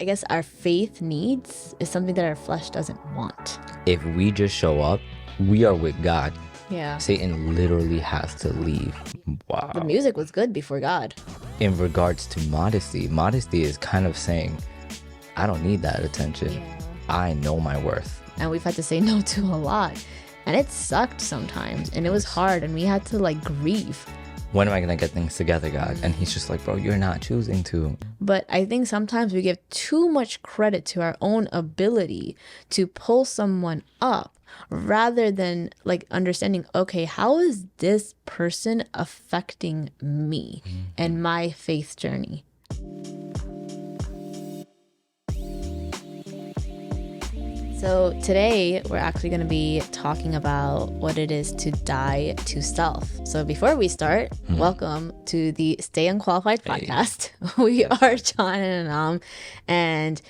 I guess our faith needs is something that our flesh doesn't want. If we just show up, we are with God. Yeah. Satan literally has to leave. Wow. The music was good before God. In regards to modesty, modesty is kind of saying, I don't need that attention. Yeah. I know my worth. And we've had to say no to a lot. And it sucked sometimes. And it was hard. And we had to like grieve. When am I going to get things together, God? And he's just like, bro, you're not choosing to. But I think sometimes we give too much credit to our own ability to pull someone up rather than like understanding, okay, how is this person affecting me and my faith journey? So today we're actually going to be talking about what it is to die to self. So before we start, welcome to the Stay Unqualified podcast. We are John and Anam, and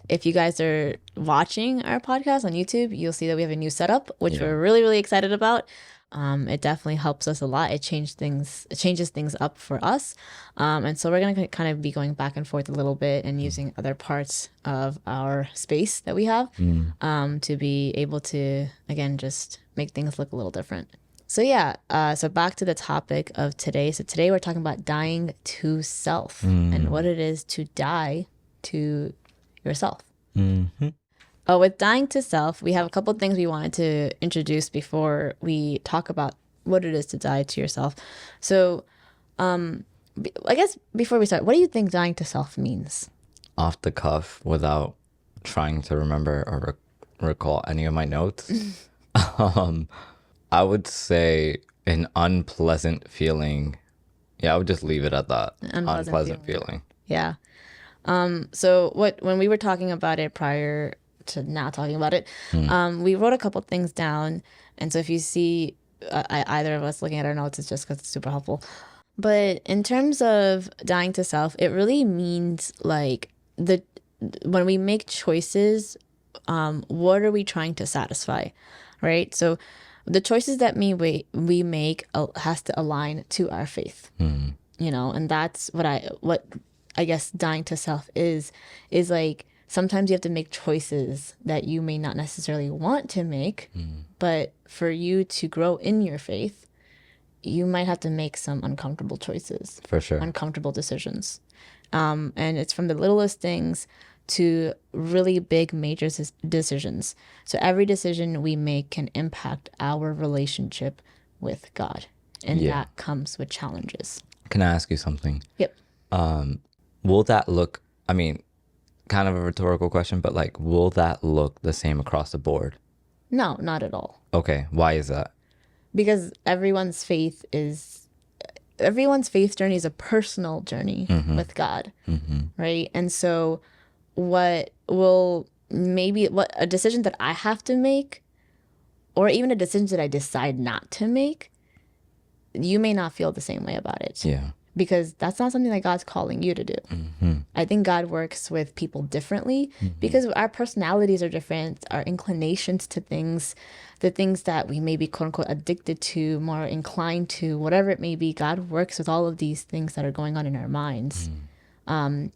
if you guys are watching our podcast on YouTube, you'll see that we have a new setup, which we're really, really excited about. It definitely helps us a lot. It changes things up for us. And so we're going to kind of be going back and forth a little bit and using other parts of our space that we have to be able to, again, just make things look a little different. So yeah, so back to the topic of today. So today we're talking about dying to self and what it is to die to yourself. Mm-hmm. With dying to self, we have a couple of things we wanted to introduce before we talk about what it is to die to yourself. So I guess before we start, what do you think dying to self means? Off the cuff, without trying to remember or recall any of my notes, I would say an unpleasant feeling. Yeah, I would just leave it at that. Unpleasant feeling. Yeah. So when we were talking about it prior to now talking about it, we wrote a couple things down, and so if you see either of us looking at our notes, it's just because it's super helpful. But in terms of dying to self, it really means like when we make choices, what are we trying to satisfy, right? So the choices that we make has to align to our faith, and that's what I guess dying to self is like. Sometimes you have to make choices that you may not necessarily want to make, but for you to grow in your faith, you might have to make some uncomfortable choices. For sure. Uncomfortable decisions. And it's from the littlest things to really big major decisions. So every decision we make can impact our relationship with God. And that comes with challenges. Can I ask you something? Yep. Will that look, kind of a rhetorical question, but like, will that look the same across the board? No, not at all. Okay. Why is that? Because everyone's faith journey is a personal journey with God, right? And so what a decision that I have to make, or even a decision that I decide not to make, you may not feel the same way about it. Yeah. Because that's not something that God's calling you to do. I think God works with people differently because our personalities are different, our inclinations to things, the things that we may be quote unquote addicted to, more inclined to, whatever it may be. God works with all of these things that are going on in our minds. And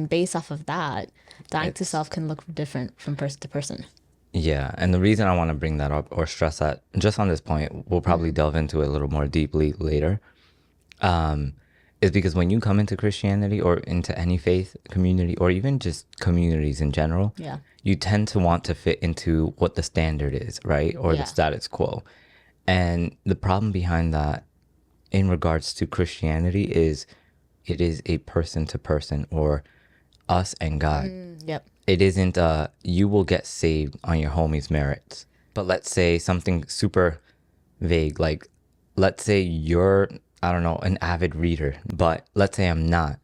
based off of that, dying to self can look different from person to person. Yeah. And the reason I want to bring that up or stress that just on this point, we'll probably delve into it a little more deeply later. Is because when you come into Christianity or into any faith community or even just communities in general, you tend to want to fit into what the standard is, right? Or the status quo. And the problem behind that in regards to Christianity is it is a person to person or us and God. It isn't you will get saved on your homie's merits. But let's say something super vague, like let's say you're an avid reader, but let's say I'm not,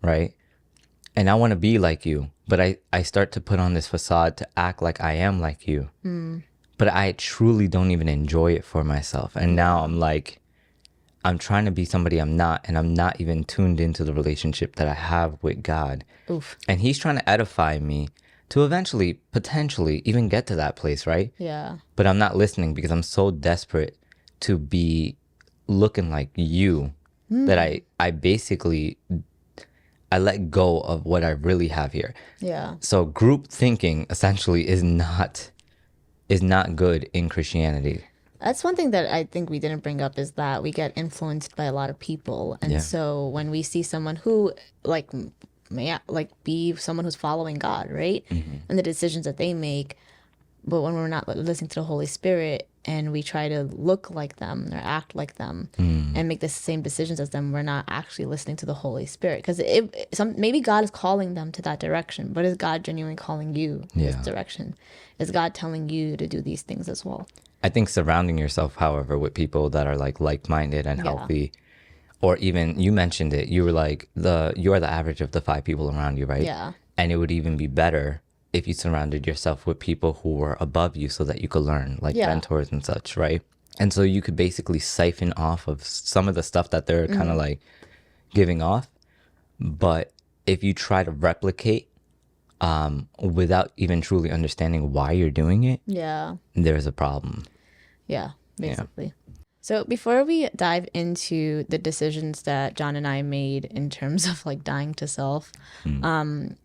right? And I want to be like you, but I start to put on this facade to act like I am like you. But I truly don't even enjoy it for myself. And now I'm trying to be somebody I'm not, and I'm not even tuned into the relationship that I have with God. Oof. And he's trying to edify me to eventually, potentially, even get to that place, right? Yeah. But I'm not listening because I'm so desperate to be looking like you that I basically I let go of what I really have here. Yeah. So group thinking essentially is not good in Christianity. That's one thing that I think we didn't bring up is that we get influenced by a lot of people. And Yeah. so when we see someone who like may be someone who's following God, right? And the decisions that they make, but when we're not listening to the Holy Spirit and we try to look like them or act like them and make the same decisions as them, we're not actually listening to the Holy Spirit. Because maybe God is calling them to that direction, but is God genuinely calling you in this direction? Is God telling you to do these things as well? I think surrounding yourself, however, with people that are like-minded and healthy, or even you mentioned it, you were like you are the average of the 5 people around you, right? Yeah. And it would even be better if you surrounded yourself with people who were above you so that you could learn, like mentors and such, right? And so you could basically siphon off of some of the stuff that they're kind of like giving off. But if you try to replicate without even truly understanding why you're doing it, there's a problem. Yeah, basically. So before we dive into the decisions that John and I made in terms of like dying to self,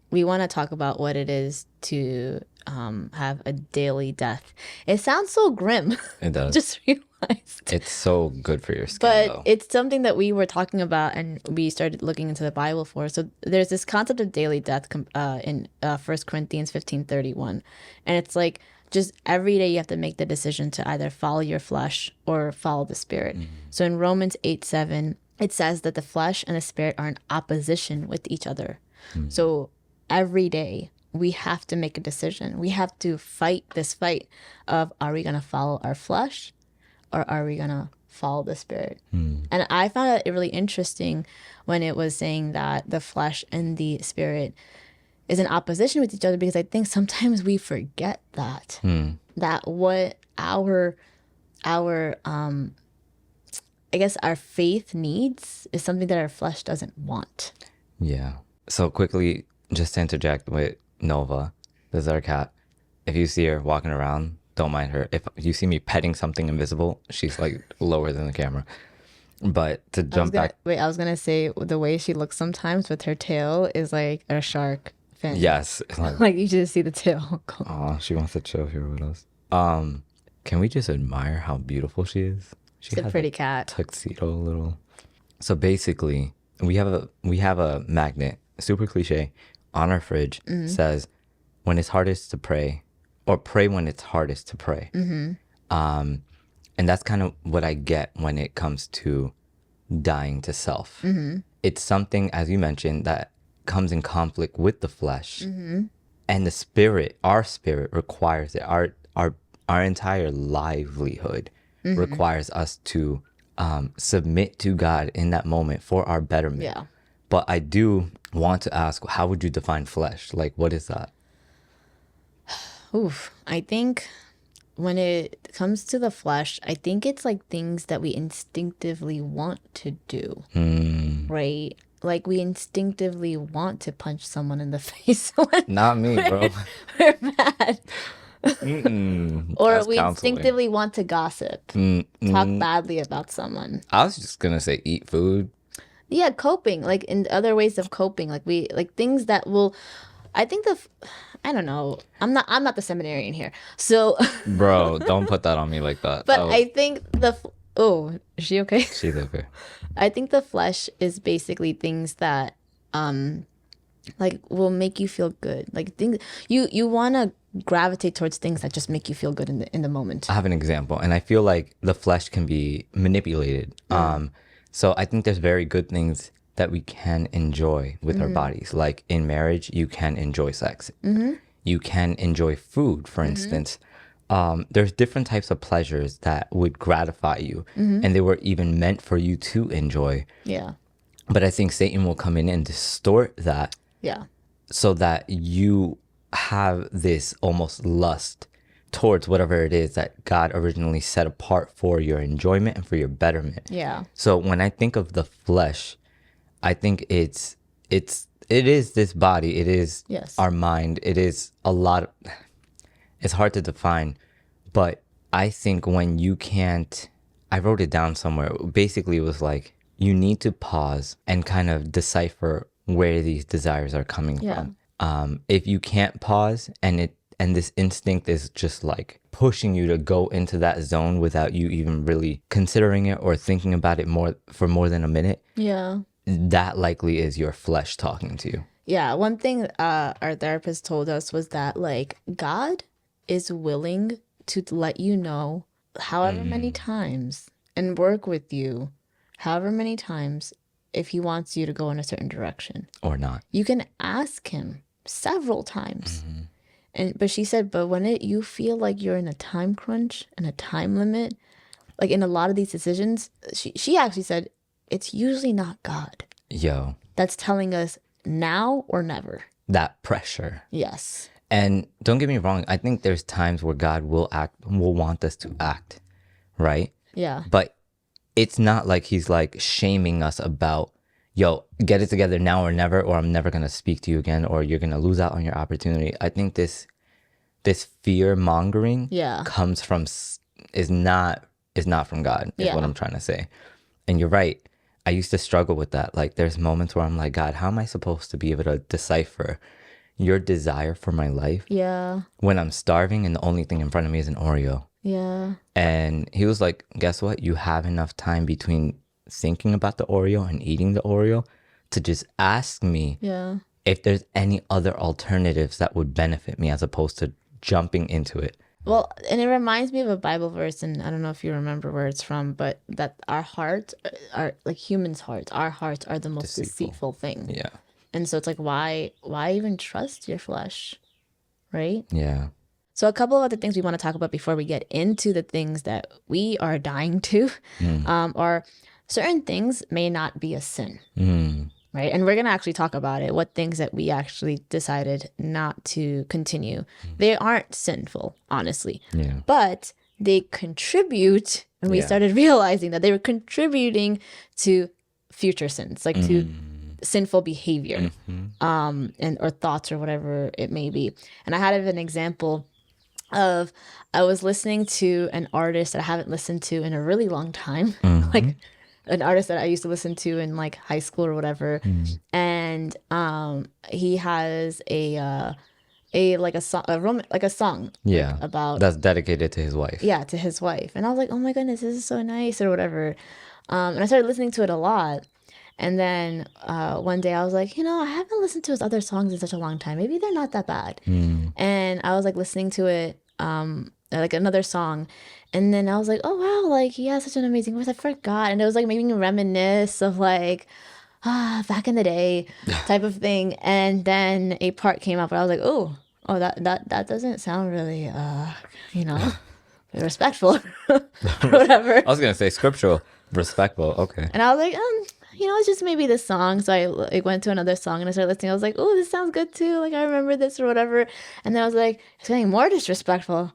we want to talk about what it is to have a daily death. It sounds so grim. It does. Just realized. It's so good for your skin, But though. it's something that we were talking about and we started looking into the Bible for. So there's this concept of daily death in 1 Corinthians 15:31. And it's like just every day you have to make the decision to either follow your flesh or follow the Spirit. So in Romans 8:7, it says that the flesh and the Spirit are in opposition with each other. So every day we have to make a decision. We have to fight this fight of, are we going to follow our flesh or are we going to follow the Spirit? And I found it really interesting when it was saying that the flesh and the Spirit is in opposition with each other, because I think sometimes we forget that what our I guess our faith needs is something that our flesh doesn't want. Yeah. So quickly, just to interject with Nova, this is our cat. If you see her walking around, don't mind her. If you see me petting something invisible, she's like lower than the camera. But to jump back. Wait, I was going to say the way she looks sometimes with her tail is like a shark fin. Yes. Like you just see the tail. Oh, she wants to chill here with us. Can we just admire how beautiful she is? She's a pretty cat. Tuxedo little. So basically, we have a magnet, super cliche, on our fridge, says when it's hardest to pray, or pray when it's hardest to pray. And that's kind of what I get when it comes to dying to self. It's something, as you mentioned, that comes in conflict with the flesh, and the spirit. Our spirit requires it. Our entire livelihood requires us to submit to God in that moment for our betterment. Yeah. But I do want to ask, how would you define flesh? Like, what is that? Oof. I think when it comes to the flesh, I think it's like things that we instinctively want to do, right? Like we instinctively want to punch someone in the face. Not me, bro. We're mad. Or That's we counseling. instinctively want to gossip, talk badly about someone. I was just gonna say eat food. Yeah, coping, like in other ways of coping, like things that will. I think I don't know. I'm not the seminarian here, so. Bro, don't put that on me like that. But I think is she okay? She's okay. I think the flesh is basically things that like will make you feel good. Like things you want to gravitate towards things that just make you feel good in the moment. I have an example, and I feel like the flesh can be manipulated. So I think there's very good things that we can enjoy with our bodies. Like in marriage, you can enjoy sex. You can enjoy food, for instance. There's different types of pleasures that would gratify you, and they were even meant for you to enjoy. Yeah. But I think Satan will come in and distort that. Yeah. So that you have this almost lust towards whatever it is that God originally set apart for your enjoyment and for your betterment. Yeah. So when I think of the flesh, I think it is this body, it is our mind, it is a lot. It's hard to define, but I think when you can't, I wrote it down somewhere. Basically, it was like you need to pause and kind of decipher where these desires are coming Yeah. from. If you can't pause and this instinct is just like pushing you to go into that zone without you even really considering it or thinking about it more than a minute, Yeah. that likely is your flesh talking to you. Yeah. One thing our therapist told us was that like God is willing to let you know however many times and work with you however many times if he wants you to go in a certain direction. Or not. You can ask him several times. But she said, but when you feel like you're in a time crunch and a time limit, like in a lot of these decisions, she actually said, it's usually not God Yo, that's telling us now or never. that pressure. Yes. And don't get me wrong, I think there's times where God will want us to act, right? Yeah. But it's not like he's like shaming us about, yo, get it together now or never, or I'm never going to speak to you again, or you're going to lose out on your opportunity. I think this fear mongering Yeah. comes from, is not from God, is what Yeah. I'm trying to say. And you're right. I used to struggle with that. Like there's moments where I'm like, God, how am I supposed to be able to decipher your desire for my life Yeah. when I'm starving and the only thing in front of me is an Oreo? Yeah. And he was like, guess what? You have enough time between thinking about the Oreo and eating the Oreo to just ask me Yeah. if there's any other alternatives that would benefit me as opposed to jumping into it. Well, and it reminds me of a Bible verse, and I don't know if you remember where it's from, but that our hearts are like humans' hearts. Our hearts are the most deceitful thing. Yeah. And so it's like, why even trust your flesh, right? Yeah. So a couple of other things we want to talk about before we get into the things that we are dying to, are certain things may not be a sin, right? And we're going to actually talk about it, what things that we actually decided not to continue. They aren't sinful, honestly, Yeah. but they contribute, and we Yeah. started realizing that they were contributing to future sins, like to sinful behavior, and or thoughts or whatever it may be. And I had an example of I was listening to an artist that I haven't listened to in a really long time, like an artist that I used to listen to in like high school or whatever, and he has a song Yeah. about That's dedicated to his wife. to his wife, and I was like, oh my goodness, this is so nice or whatever, and I started listening to it a lot. And then one day I was like, I haven't listened to his other songs in such a long time. Maybe they're not that bad. And I was like listening to it, like another song. And then I was like, oh, wow, like he has such an amazing voice. I forgot. And it was like making me reminisce of like, back in the day type of thing. And then a part came up and I was like, oh, that doesn't sound really, respectful or whatever. I was going to say scriptural, respectful. Okay. And I was like, it's just maybe this song. So I went to another song and I started listening. I was like, oh, this sounds good too. Like I remember this or whatever. And then I was like, it's getting more disrespectful.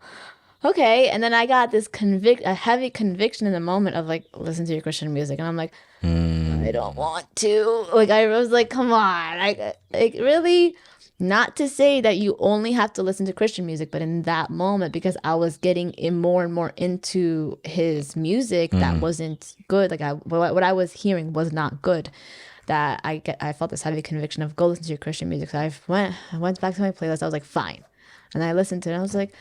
Okay. And then I got this a heavy conviction in the moment of like, listen to your Christian music. And I'm like, I don't want to. Like I was like, come on. Like really, not to say that you only have to listen to Christian music, but in that moment, because I was getting more and more into his music that wasn't good. Like what I was hearing was not good. That I felt this heavy conviction of go listen to your Christian music. So I went back to my playlist. I was like, fine. And I listened to it and I was like,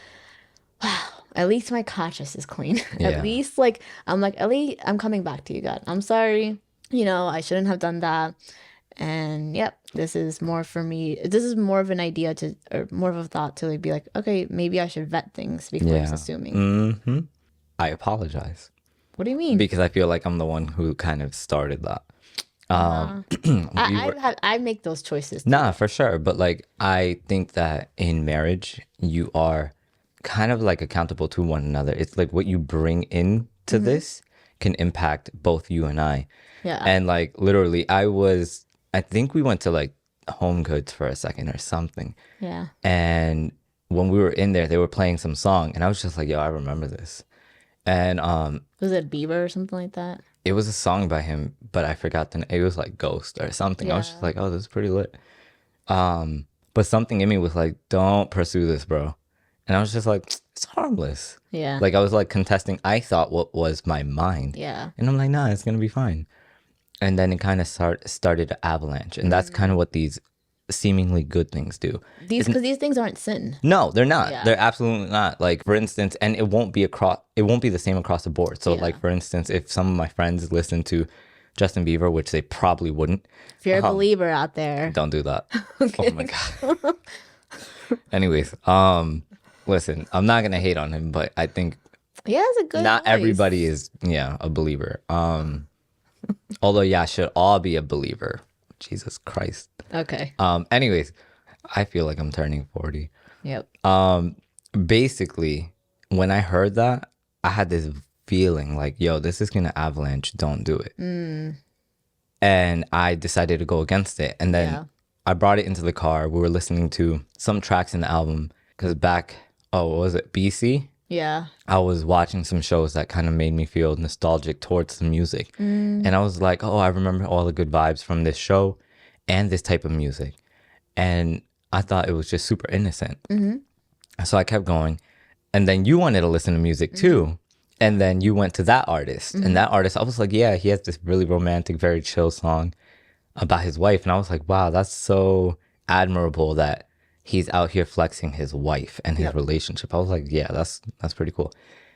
wow, at least my conscience is clean. Yeah. At least at least I'm coming back to you, God. I'm sorry. I shouldn't have done that. And yep, this is more for me. This is more of an idea or more of a thought to like be like, okay, maybe I should vet things before just assuming. I apologize. What do you mean? Because I feel like I'm the one who kind of started that. I make those choices. Nah, for sure. But like, I think that in marriage, you are kind of like accountable to one another. It's like what you bring into this can impact both you and I. Yeah. And like, literally, I think we went to like Home Goods for a second or something. Yeah. And when we were in there, they were playing some song. And I was just like, yo, I remember this. And Was it Bieber or something like that? it was a song by him, but I forgot it was like Ghost or something. I was just like, oh, this is pretty lit. But something in me was like, don't pursue this, bro. And I was just like, it's harmless. Yeah. Like I was like contesting, I thought what was my mind. Yeah. And I'm like, nah, it's gonna be fine. and then it kind of started to avalanche, and that's kind of what these seemingly good things do. Because these things aren't sin. No, they're not. Yeah. They're absolutely not. Like, for instance, and it won't be the same across the board. So Yeah. like, for instance, if some of my friends listen to Justin Bieber, which they probably wouldn't, If you're a believer out there, don't do that. Oh my God. Anyways, listen, I'm not gonna hate on him, but I think he has a good not voice. everybody is a believer. Although yeah, should all be a believer. Jesus Christ. Okay. Anyways, I feel like I'm turning 40. Yep. Basically, when I heard that, I had this feeling like, yo, this is gonna avalanche, don't do it. And I decided to go against it. And then Yeah. I brought it into the car. We were listening to some tracks in the album because what was it, BC? Yeah. I was watching some shows that kind of made me feel nostalgic towards the music. And I was like, oh, I remember all the good vibes from this show and this type of music. And I thought it was just super innocent. So I kept going. And then you wanted to listen to music too. And then you went to that artist. And that artist, I was like, yeah, he has this really romantic, very chill song about his wife. And I was like, wow, that's so admirable that he's out here flexing his wife and his relationship. I was like, yeah, that's pretty cool.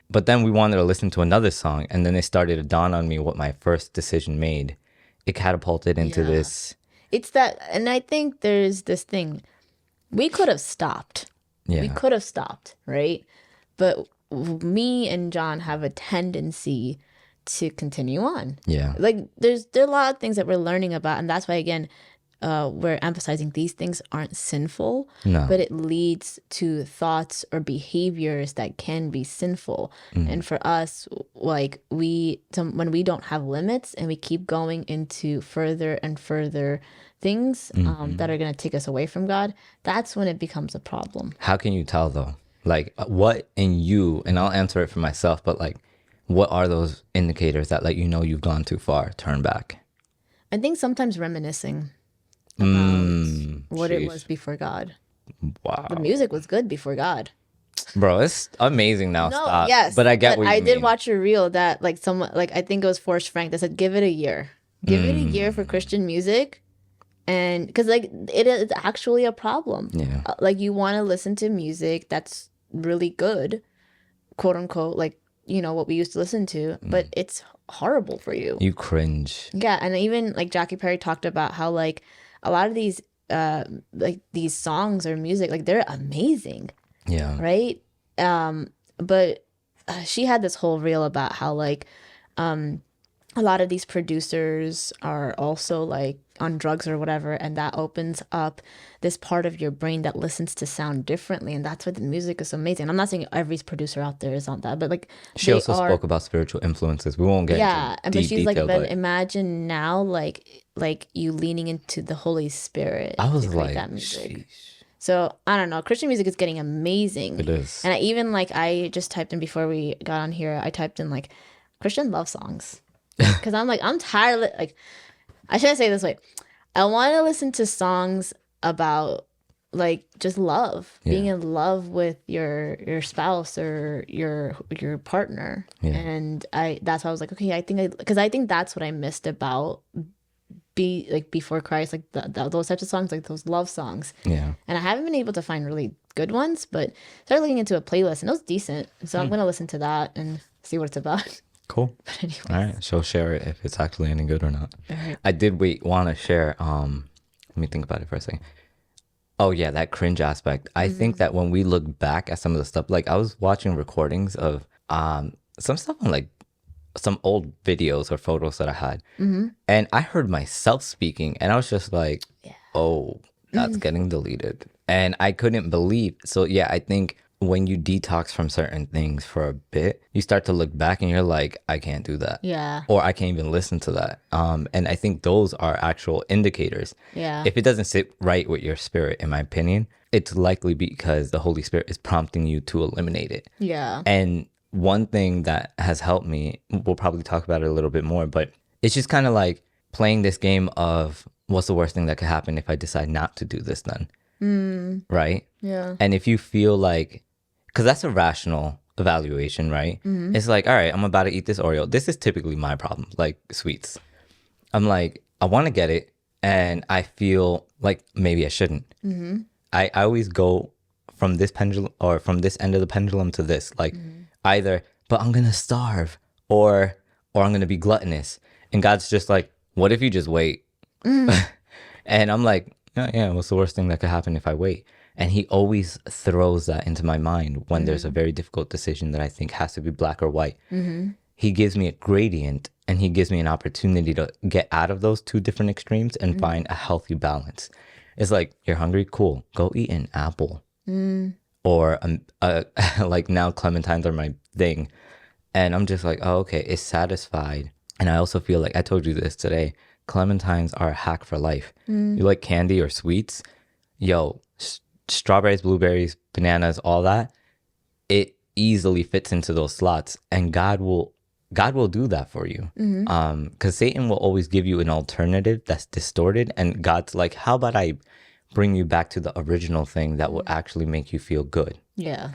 But then we wanted to listen to another song, and then it started to dawn on me what my first decision made. It catapulted into Yeah. this. It's that, and I think there's this thing. We could have stopped. We Yeah, could have stopped, right? But me and John have a tendency to continue on. yeah, Like there are a lot of things that we're learning about, and that's why again, we're emphasizing these things aren't sinful, no, but it leads to thoughts or behaviors that can be sinful. And for us, like when we don't have limits and we keep going into further and further things that are going to take us away from God, that's when it becomes a problem. How can you tell though? Like, what in you, and I'll answer it for myself, but like, what are those indicators that let you know you've gone too far? Turn back. I think sometimes reminiscing about what it sheesh. was before God. Wow. The music was good before God. Bro, it's amazing now. No, Stop. yes. But I get what you I mean. did watch a reel that like someone, like I think it was Forrest Frank, that said, give it a year. Give it a year for Christian music. And because like it is actually a problem. Yeah. Like you want to listen to music that's really good, quote unquote, like, you know, what we used to listen to, but it's horrible for you. You cringe. Yeah. And even like Jackie Perry talked about how like a lot of these like these songs or music, like they're amazing, Yeah. right? But she had this whole reel about how like a lot of these producers are also like on drugs or whatever, and that opens up this part of your brain that listens to sound differently, and that's why the music is so amazing. I'm not saying every producer out there is on that, but like She they also are, spoke about spiritual influences. We won't get yeah, into and but deep she's like, detail, but but imagine now like you leaning into the Holy Spirit I was to create like, that music. sheesh. So I don't know. Christian music is getting amazing. It is. And I even like I just typed in before we got on here. I typed in like Christian love songs because I'm like I'm tired. Like I shouldn't say it this way. I want to listen to songs about like just love, being in love with your spouse or your partner. Yeah. And that's why I was like, okay, I think that's what I missed about before Christ, like those types of songs, like those love songs. Yeah. And I haven't been able to find really good ones, but started looking into a playlist and it was decent. So I'm gonna listen to that and see what it's about. Cool. But anyway, All right. She'll share it if it's actually any good or not. right. I did want to share. Let me think about it for a second. Oh yeah, that cringe aspect. I think that when we look back at some of the stuff, like I was watching recordings of some stuff on like some old videos or photos that I had, and I heard myself speaking, and I was just like, "Oh, that's getting deleted," and I couldn't believe. So yeah, I think when you detox from certain things for a bit, you start to look back and you're like, I can't do that. Yeah. Or I can't even listen to that. And I think those are actual indicators. Yeah. If it doesn't sit right with your spirit, in my opinion, it's likely because the Holy Spirit is prompting you to eliminate it. Yeah. And one thing that has helped me, we'll probably talk about it a little bit more, but it's just kind of like playing this game of what's the worst thing that could happen if I decide not to do this then? Right? Yeah. And if you feel like, because that's a rational evaluation, right? It's like, all right, I'm about to eat this Oreo. This is typically my problem, like sweets. I'm like, I want to get it. And I feel like maybe I shouldn't. I always go from this pendulum or from this end of the pendulum to this, like either, but I'm going to starve or I'm going to be gluttonous. And God's just like, what if you just wait? And I'm like, yeah, what's the worst thing that could happen if I wait? And he always throws that into my mind when there's a very difficult decision that I think has to be black or white. He gives me a gradient and he gives me an opportunity to get out of those two different extremes and find a healthy balance. It's like, you're hungry? Cool. Go eat an apple. Or like now clementines are my thing. And I'm just like, oh, okay, it's satisfied. And I also feel like, I told you this today, clementines are a hack for life. You like candy or sweets? Yo, strawberries, blueberries, bananas, all that, it easily fits into those slots. And God will do that for you. Because Satan will always give you an alternative that's distorted. And God's like, how about I bring you back to the original thing that will actually make you feel good? Yeah.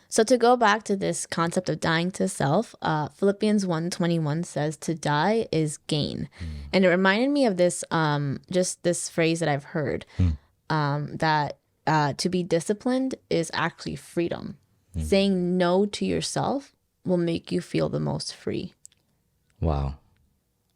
So to go back to this concept of dying to self, Philippians 1:21 says to die is gain. And it reminded me of this, just this phrase that I've heard, that to be disciplined is actually freedom. Saying no to yourself will make you feel the most free. Wow.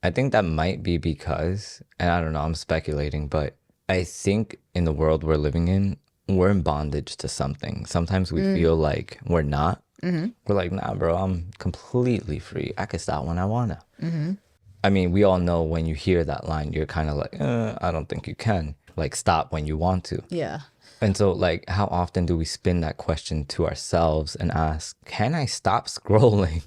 I think that might be because, and I don't know, I'm speculating, but I think in the world we're living in, we're in bondage to something. Sometimes we feel like we're not. We're like, nah, bro, I'm completely free. I can stop when I want to. I mean, we all know when you hear that line, you're kind of like, I don't think you can. Like, stop when you want to. Yeah. And so, like, how often do we spin that question to ourselves and ask, can I stop scrolling?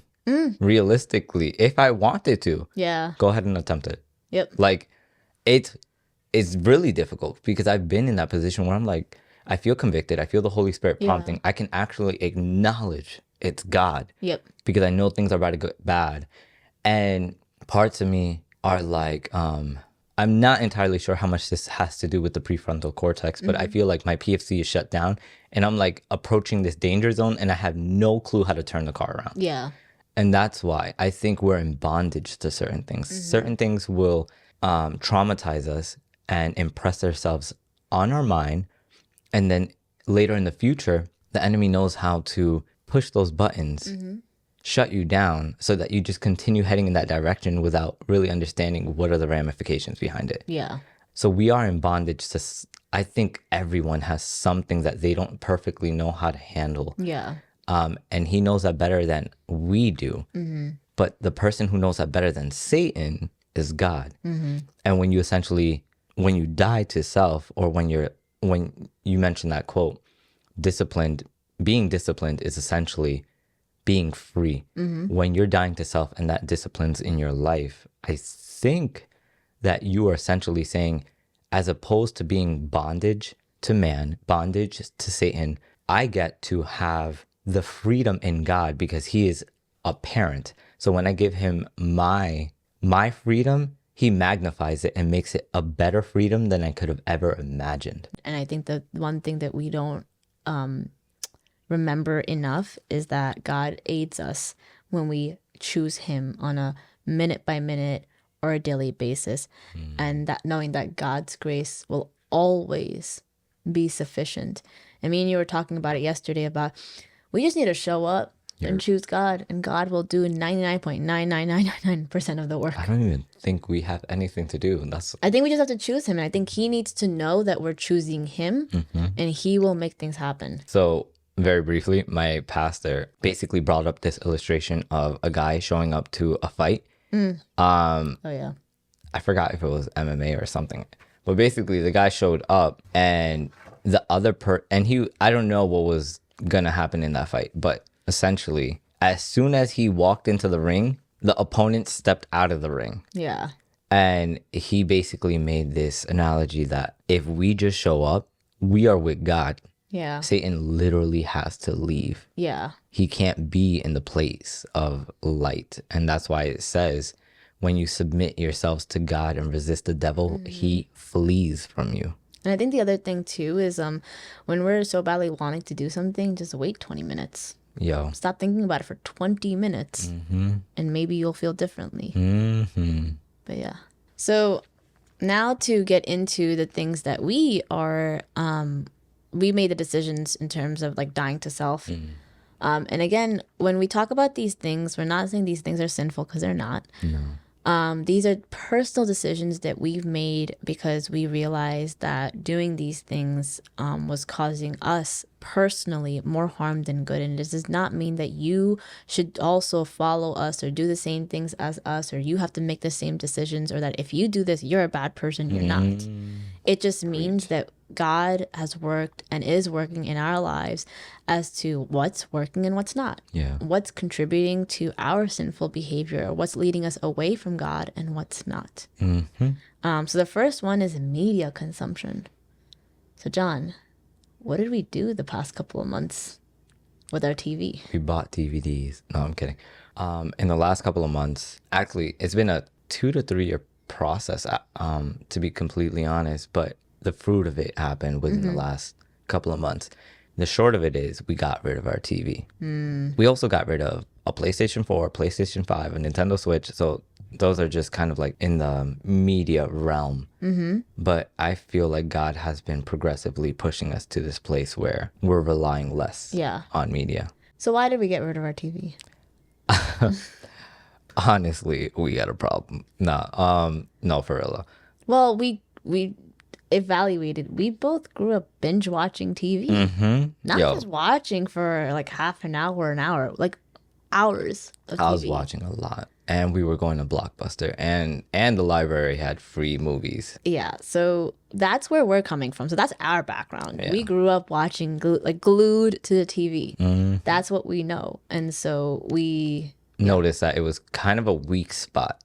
Realistically, if I wanted to, Yeah. go ahead and attempt it. Yep. Like, it's really difficult because I've been in that position where I'm like, I feel convicted. I feel the Holy Spirit prompting. Yeah. I can actually acknowledge it's God. Yep. Because I know things are about to go bad. And parts of me are like, I'm not entirely sure how much this has to do with the prefrontal cortex, but I feel like my PFC is shut down and I'm like approaching this danger zone and I have no clue how to turn the car around. Yeah. And that's why I think we're in bondage to certain things. Certain things will traumatize us and impress ourselves on our mind. And then later in the future, the enemy knows how to push those buttons, shut you down so that you just continue heading in that direction without really understanding what are the ramifications behind it. Yeah. So we are in bondage to, I think everyone has something that they don't perfectly know how to handle. Yeah. And he knows that better than we do. But the person who knows that better than Satan is God. And when you die to self, or when you mention that quote, being disciplined is essentially being free. When you're dying to self and that discipline's in your life, I think that you are essentially saying, as opposed to being bondage to man, bondage to Satan, I get to have the freedom in God because he is a parent. So when I give him my freedom, he magnifies it and makes it a better freedom than I could have ever imagined. And I think that one thing that we don't remember enough is that God aids us when we choose him on a minute by minute or a daily basis. And that knowing that God's grace will always be sufficient. And me and you were talking about it yesterday about we just need to show up and choose God, and God will do 99.99999% of the work. I don't even think we have anything to do. I think we just have to choose him, and I think he needs to know that we're choosing him, and he will make things happen. So very briefly, my pastor basically brought up this illustration of a guy showing up to a fight. Oh yeah. I forgot if it was MMA or something, but basically the guy showed up and the other I don't know what was gonna happen in that fight, but essentially as soon as he walked into the ring, the opponent stepped out of the ring. Yeah. And he basically made this analogy that if we just show up, we are with God. Yeah. Satan literally has to leave. Yeah. He can't be in the place of light. And that's why it says, when you submit yourselves to God and resist the devil, he flees from you. And I think the other thing too is when we're so badly wanting to do something, just wait 20 minutes. Yo. Stop thinking about it for 20 minutes and maybe you'll feel differently. But yeah. So now to get into the things that we are, we made the decisions in terms of like dying to self. And again, when we talk about these things, we're not saying these things are sinful because they're not. No. These are personal decisions that we've made because we realized that doing these things was causing us personally more harm than good. And this does not mean that you should also follow us or do the same things as us, or you have to make the same decisions, or that if you do this, you're a bad person. You're not. It just means that God has worked and is working in our lives as to what's working and what's not. Yeah. What's contributing to our sinful behavior, or what's leading us away from God and what's not. So the first one is media consumption. So John, what did we do the past couple of months with our TV? We bought DVDs. No, I'm kidding. In the last couple of months, actually, it's been a 2 to 3 year process, to be completely honest, but the fruit of it happened within the last couple of months. The short of it is we got rid of our TV. We also got rid of a PlayStation 4, PlayStation 5, a Nintendo Switch. So those are just kind of like in the media realm. But I feel like God has been progressively pushing us to this place where we're relying less on media. So why did we get rid of our TV? Honestly, we got a problem. No, for real. Well, we evaluated. We both grew up binge watching TV. Not just watching for like half an hour, like hours of TV. I was watching a lot, and we were going to Blockbuster, and the library had free movies. Yeah, so that's where we're coming from. So that's our background. We grew up watching glued to the TV. That's what we know, and so we noticed that it was kind of a weak spot.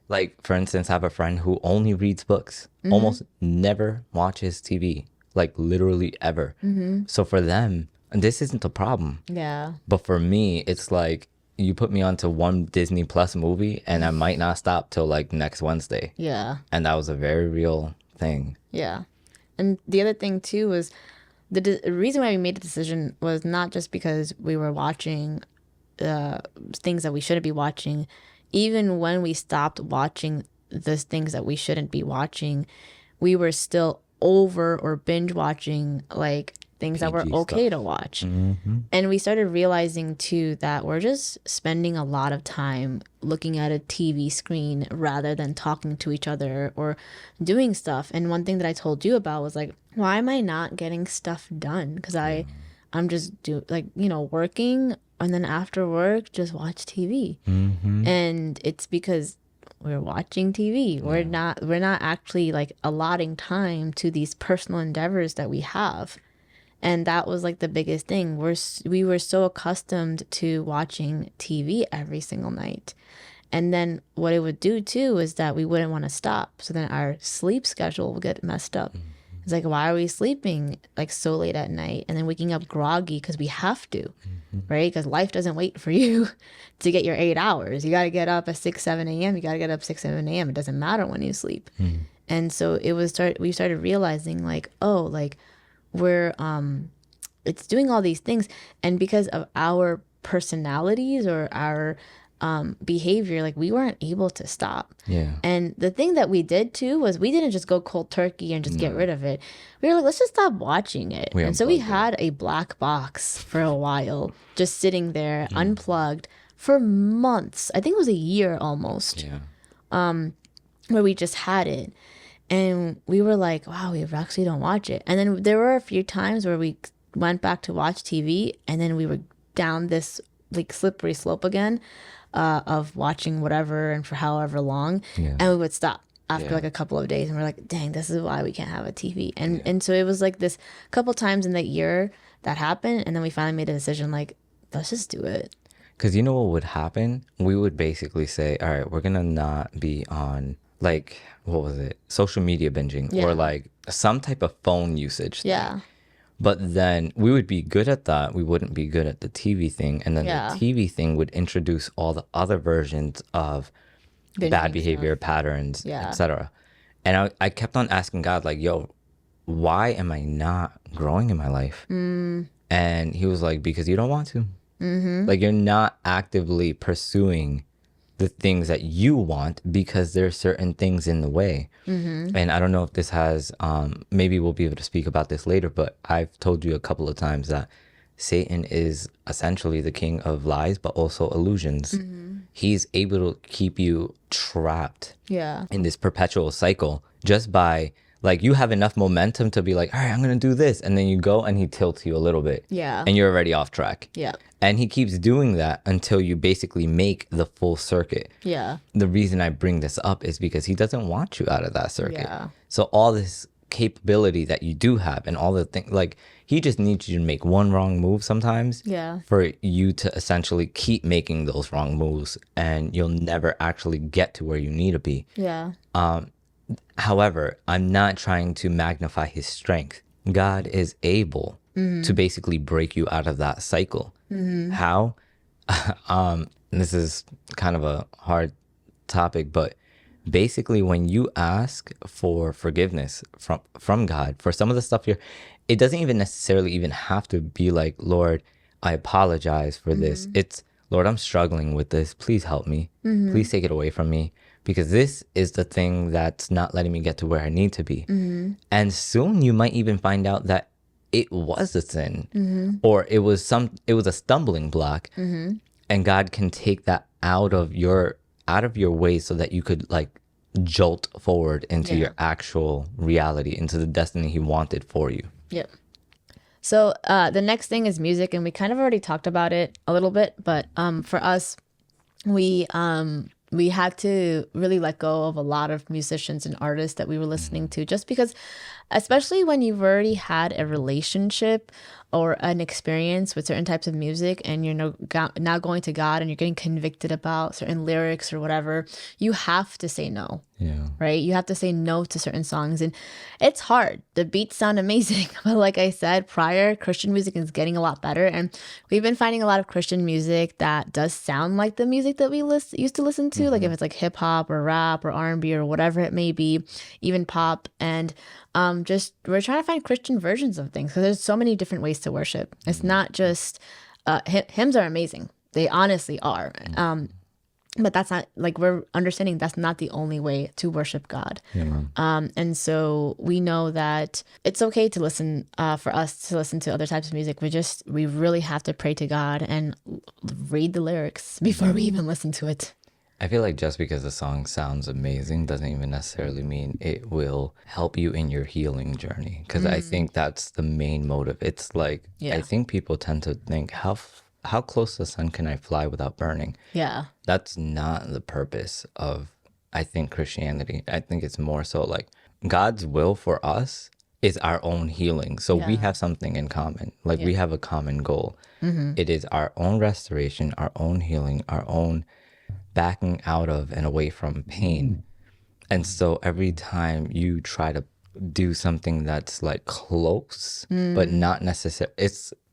Like, for instance, I have a friend who only reads books, almost never watches TV, like literally ever. So for them, and this isn't a problem. Yeah. But for me, it's like you put me onto one Disney Plus movie and I might not stop till like next Wednesday. Yeah. And that was a very real thing. Yeah. And the other thing too was the reason why we made the decision was not just because we were watching things that we shouldn't be watching. Even when we stopped watching the things that we shouldn't be watching, we were still over or binge watching like things that were okay to watch. And we started realizing too that we're just spending a lot of time looking at a TV screen rather than talking to each other or doing stuff. And one thing that I told you about was like, why am I not getting stuff done? Because I'm just working, and then after work just watch TV. And it's because we're watching TV. We're not actually like allotting time to these personal endeavors that we have. And that was like the biggest thing. We were so accustomed to watching TV every single night. And then what it would do too is that we wouldn't want to stop. So then our sleep schedule would get messed up. It's like, why are we sleeping like so late at night and then waking up groggy because we have to, right? Because life doesn't wait for you to get your 8 hours. You got to get up at 6, 7 a.m. You got to get up 6, 7 a.m. It doesn't matter when you sleep. And so we started realizing like, oh, like we're, it's doing all these things. And because of our personalities or our behavior, like we weren't able to stop. And the thing that we did too was we didn't just go cold turkey and just get rid of it. We were like, let's just stop watching it. And so we had a black box for a while just sitting there unplugged for months. I think it was a year almost. Where we just had it, and we were like, wow, we actually don't watch it. And then there were a few times where we went back to watch TV, and then we were down this like slippery slope again of watching whatever and for however long, and we would stop after like a couple of days, and we're like, dang, this is why we can't have a TV. And so it was like this couple times in that year that happened, and then we finally made a decision like, let's just do it. Because you know what would happen? We would basically say, all right, we're gonna not be on like, what was it, social media binging or like some type of phone usage thing. But then we would be good at that. We wouldn't be good at the TV thing. And then the TV thing would introduce all the other versions of bad behavior patterns, etc. And I kept on asking God, like, yo, why am I not growing in my life? And he was like, because you don't want to. Like, you're not actively pursuing the things that you want because there's certain things in the way. And I don't know if this has, maybe we'll be able to speak about this later, but I've told you a couple of times that Satan is essentially the king of lies, but also illusions. He's able to keep you trapped in this perpetual cycle just by, like, you have enough momentum to be like, all right, I'm going to do this. And then you go and he tilts you a little bit. And you're already off track. And he keeps doing that until you basically make the full circuit. The reason I bring this up is because he doesn't want you out of that circuit. So all this capability that you do have and all the things, like, he just needs you to make one wrong move sometimes for you to essentially keep making those wrong moves, and you'll never actually get to where you need to be. However, I'm not trying to magnify his strength. God is able to basically break you out of that cycle. How? This is kind of a hard topic, but basically when you ask for forgiveness from God for some of the stuff it doesn't even necessarily even have to be like, Lord, I apologize for this. It's, Lord, I'm struggling with this. Please help me. Please take it away from me, because this is the thing that's not letting me get to where I need to be. And soon you might even find out that it was a sin, or it was a stumbling block, and God can take that out of your way so that you could, like, jolt forward into your actual reality, into the destiny he wanted for you. So the next thing is music, and we kind of already talked about it a little bit, but for us, we had to really let go of a lot of musicians and artists that we were listening to, just because, especially when you've already had a relationship or an experience with certain types of music, and you're now going to God and you're getting convicted about certain lyrics or whatever, you have to say no. Right? You have to say no to certain songs, and it's hard. The beats sound amazing, but like I said prior, Christian music is getting a lot better, and we've been finding a lot of Christian music that does sound like the music that we used to listen to, like if it's like hip hop or rap or R&B or whatever it may be, even pop, and just we're trying to find Christian versions of things, because there's so many different ways to worship. It's not just hymns are amazing, they honestly are, but that's not, like, we're understanding that's not the only way to worship God. And so we know that it's okay to listen, for us to listen to other types of music. We really have to pray to God and read the lyrics before we even listen to it. I feel like just because the song sounds amazing doesn't even necessarily mean it will help you in your healing journey, because I think that's the main motive. It's like, I think people tend to think, how close to the sun can I fly without burning? That's not the purpose of, I think, Christianity. I think it's more so like God's will for us is our own healing. So we have something in common. Like we have a common goal. It is our own restoration, our own healing, our own backing out of and away from pain. And so every time you try to do something that's like close, but not necessarily,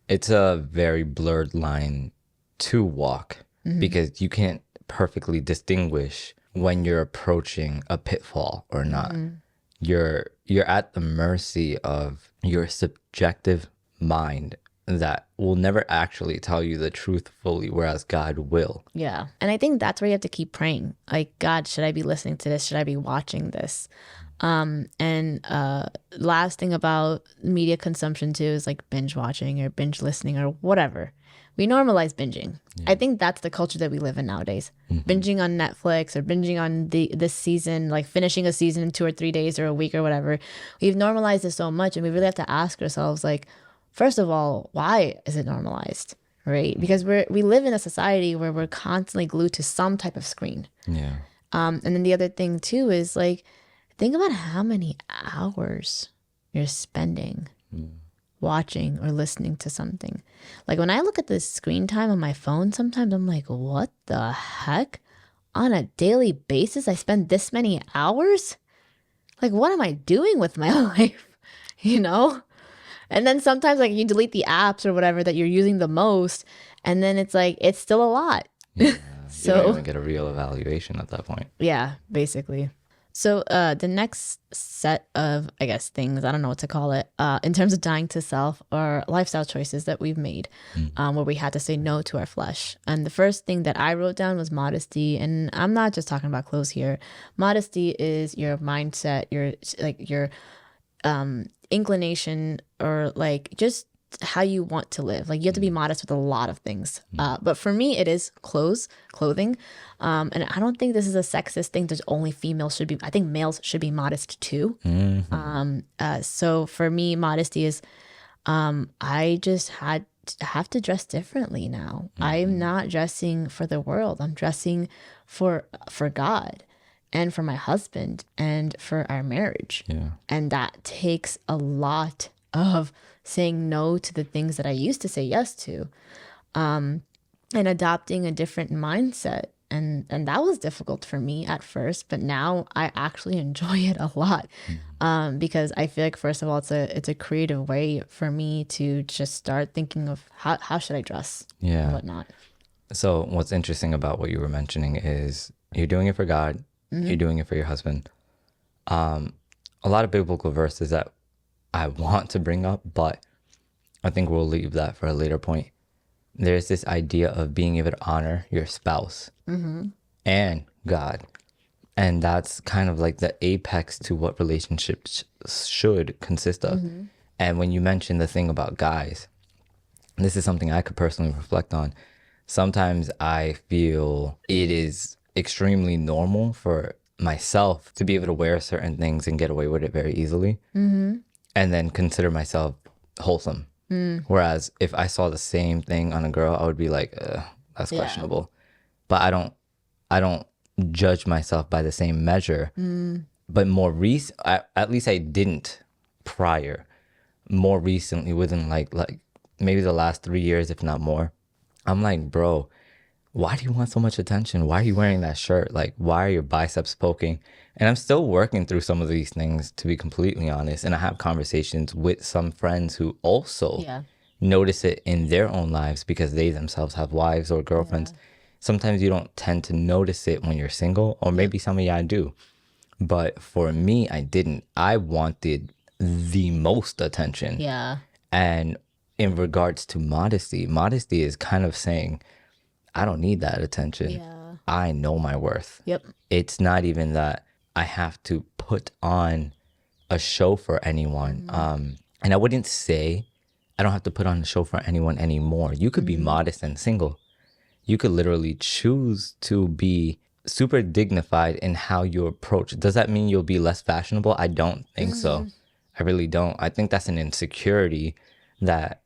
it's a very blurred line to walk, because you can't perfectly distinguish when you're approaching a pitfall or not. You're at the mercy of your subjective mind that will never actually tell you the truth fully, whereas God will. And I think that's where you have to keep praying. Like, God, should I be listening to this? Should I be watching this? And last thing about media consumption too is like binge watching or binge listening or whatever. We normalize binging. I think that's the culture that we live in nowadays. Binging on Netflix or binging on this season, like finishing a season in 2 or 3 days or a week or whatever. We've normalized it so much, and we really have to ask ourselves, like, first of all, why is it normalized? Right? Because we live in a society where we're constantly glued to some type of screen. And then the other thing too is, like, think about how many hours you're spending watching or listening to something. Like, when I look at the screen time on my phone, sometimes I'm like, what the heck? On a daily basis, I spend this many hours? Like, what am I doing with my life? You know? And then sometimes, like, you delete the apps or whatever that you're using the most, and then it's like, it's still a lot. So you don't even get a real evaluation at that point. Yeah, basically. So the next set of, I guess, things, I don't know what to call it, in terms of dying to self are lifestyle choices that we've made where we had to say no to our flesh. And the first thing that I wrote down was modesty. And I'm not just talking about clothes here. Modesty is your mindset, your inclination, or like just how you want to live. Like you have to be modest with a lot of things. But for me, it is clothing. And I don't think this is a sexist thing. There's only females should be. I think males should be modest too. So for me, modesty is. I just have to dress differently now. I'm not dressing for the world. I'm dressing for God, and for my husband, and for our marriage. Yeah. And that takes a lot of saying no to the things that I used to say yes to, and adopting a different mindset. And that was difficult for me at first, but now I actually enjoy it a lot, because I feel like, first of all, it's a creative way for me to just start thinking of how should I dress, Yeah. and whatnot. So what's interesting about what you were mentioning is you're doing it for God, you're doing it for your husband. A lot of biblical verses that I want to bring up, but I think we'll leave that for a later point. There's this idea of being able to honor your spouse and God. And that's kind of like the apex to what relationships should consist of. And when you mentioned the thing about guys, this is something I could personally reflect on. Sometimes I feel it is extremely normal for myself to be able to wear certain things and get away with it very easily, and then consider myself wholesome. Whereas if I saw the same thing on a girl, I would be like, that's questionable. But I don't judge myself by the same measure. But more recent, at least I didn't prior. More recently, within like maybe the last 3 years, if not more, I'm like, bro, why do you want so much attention? Why are you wearing that shirt? Like, why are your biceps poking? And I'm still working through some of these things, to be completely honest. And I have conversations with some friends who also notice it in their own lives because they themselves have wives or girlfriends. Sometimes you don't tend to notice it when you're single, or maybe some of y'all do. But for me, I didn't. I wanted the most attention. Yeah. And in regards to modesty, modesty is kind of saying, I don't need that attention. Yeah. I know my worth. Yep. It's not even that I have to put on a show for anyone. And I wouldn't say I don't have to put on a show for anyone anymore. You could be modest and single. You could literally choose to be super dignified in how you approach. Does that mean you'll be less fashionable? I don't think so. I really don't. I think that's an insecurity that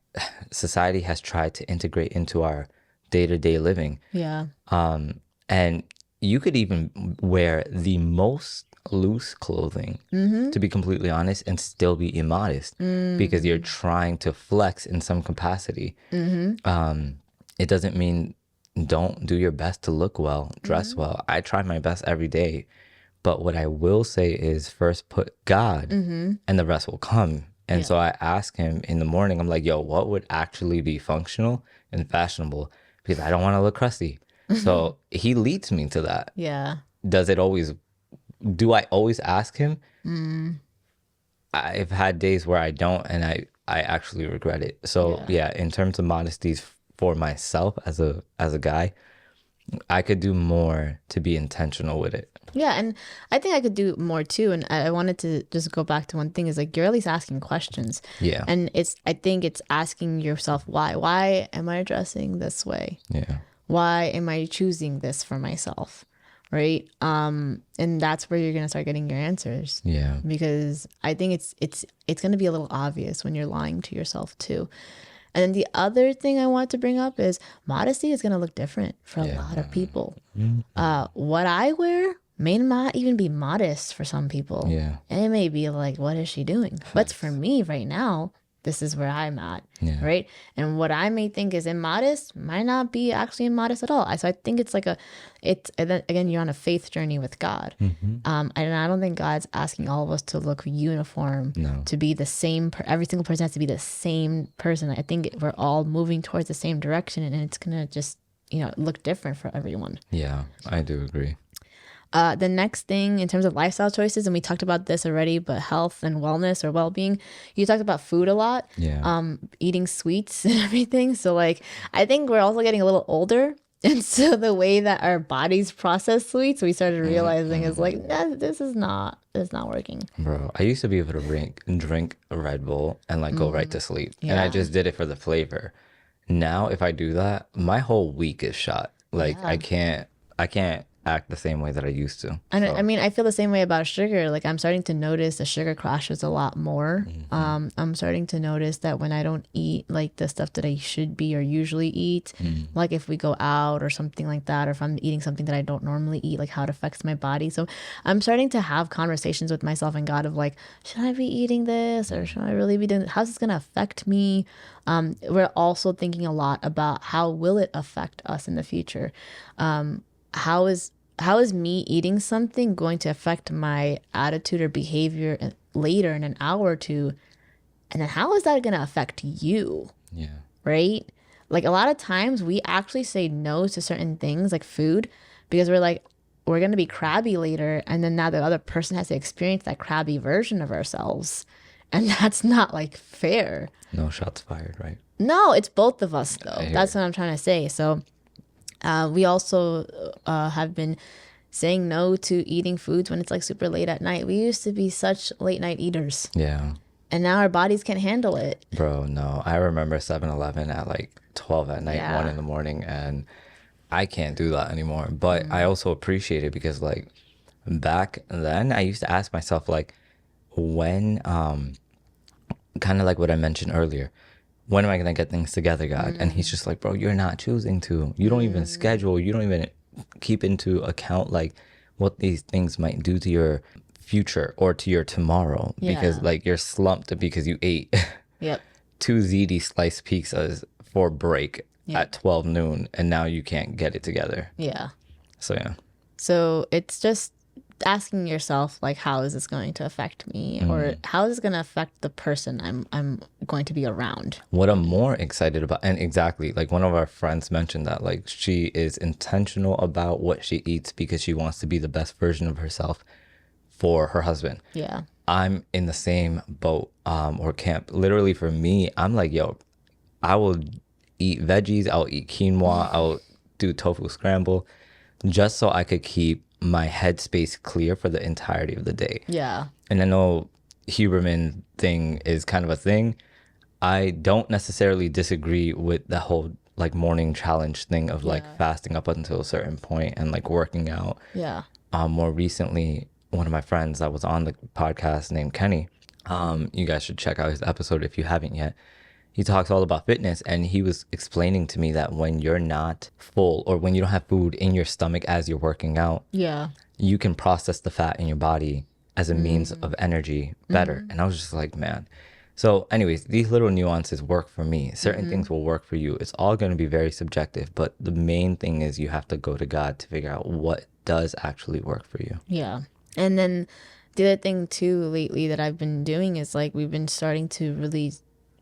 society has tried to integrate into our day-to-day living. Yeah. And you could even wear the most loose clothing, to be completely honest, and still be immodest because you're trying to flex in some capacity. It doesn't mean don't do your best to look well, dress well. I try my best every day. But what I will say is first put God and the rest will come. And so I ask him in the morning, I'm like, yo, what would actually be functional and fashionable? Because I don't want to look crusty. So he leads me to that. Yeah. Do I always ask him? I've had days where I don't, and I actually regret it. So yeah, in terms of modesties for myself as a guy, I could do more to be intentional with it. Yeah, and I think I could do more too. And I wanted to just go back to one thing is like you're at least asking questions. Yeah. And I think it's asking yourself why. Why am I dressing this way? Yeah. Why am I choosing this for myself? Right. And that's where you're gonna start getting your answers. Yeah. Because I think it's gonna be a little obvious when you're lying to yourself too. And then the other thing I want to bring up is modesty is going to look different for a lot of people. What I wear may not even be modest for some people. Yeah. And it may be like, what is she doing? But for me right now, this is where I'm at, right? And what I may think is immodest might not be actually immodest at all. So I think it's like again, you're on a faith journey with God. And I don't think God's asking all of us to look uniform, to be the same. Every single person has to be the same person. I think we're all moving towards the same direction, and it's going to just, look different for everyone. Yeah, I do agree. The next thing in terms of lifestyle choices, and we talked about this already, but health and wellness or well-being, you talked about food a lot, eating sweets and everything. So like, I think we're also getting a little older. And so the way that our bodies process sweets, we started realizing is like, nah, this is not working. Bro, I used to be able to drink a Red Bull and like go right to sleep. And I just did it for the flavor. Now, if I do that, my whole week is shot. Like I can't act the same way that I used to. And I mean, I feel the same way about sugar. Like I'm starting to notice the sugar crashes a lot more. I'm starting to notice that when I don't eat like the stuff that I should be or usually eat, like if we go out or something like that, or if I'm eating something that I don't normally eat, like how it affects my body. So I'm starting to have conversations with myself and God of like, should I be eating this or should I really be doing this? How's this going to affect me? We're also thinking a lot about how will it affect us in the future? How is me eating something going to affect my attitude or behavior later in an hour or two? And then how is that going to affect you? Yeah. Right? Like a lot of times we actually say no to certain things like food because we're like, we're going to be crabby later. And then now the other person has to experience that crabby version of ourselves. And that's not like fair. No shots fired, right? No, it's both of us though. That's what I'm trying to say. So we also have been saying no to eating foods when it's like super late at night. We used to be such late night eaters. Yeah. And now our bodies can't handle it. Bro, no. I remember 7-Eleven at like 12 at night, 1 in the morning, and I can't do that anymore. But I also appreciate it because like back then I used to ask myself like when, kind of like what I mentioned earlier, when am I going to get things together, God? And he's just like, bro, you're not choosing to. You don't even schedule. You don't even keep into account like what these things might do to your future or to your tomorrow because like you're slumped because you ate 2 ziti sliced pizzas for break at 12 noon and now you can't get it together. So it's just asking yourself like, how is this going to affect me or how is this going to affect the person I'm going to be around? What I'm more excited about, and exactly like one of our friends mentioned that like she is intentional about what she eats because she wants to be the best version of herself for her husband. I'm in the same boat or camp. Literally for me, I'm like, yo, I will eat veggies, I'll eat quinoa, I'll do tofu scramble just so I could keep my headspace clear for the entirety of the day. And I know Huberman thing is kind of a thing. I don't necessarily disagree with the whole like morning challenge thing of like fasting up until a certain point and like working out. More recently, one of my friends that was on the podcast named Kenny, you guys should check out his episode if you haven't yet. He talks all about fitness, and he was explaining to me that when you're not full or when you don't have food in your stomach as you're working out, you can process the fat in your body as a means of energy better. And I was just like, man. So anyways, these little nuances work for me. Certain things will work for you. It's all going to be very subjective, but the main thing is you have to go to God to figure out what does actually work for you. And then the other thing too lately that I've been doing is like we've been starting to really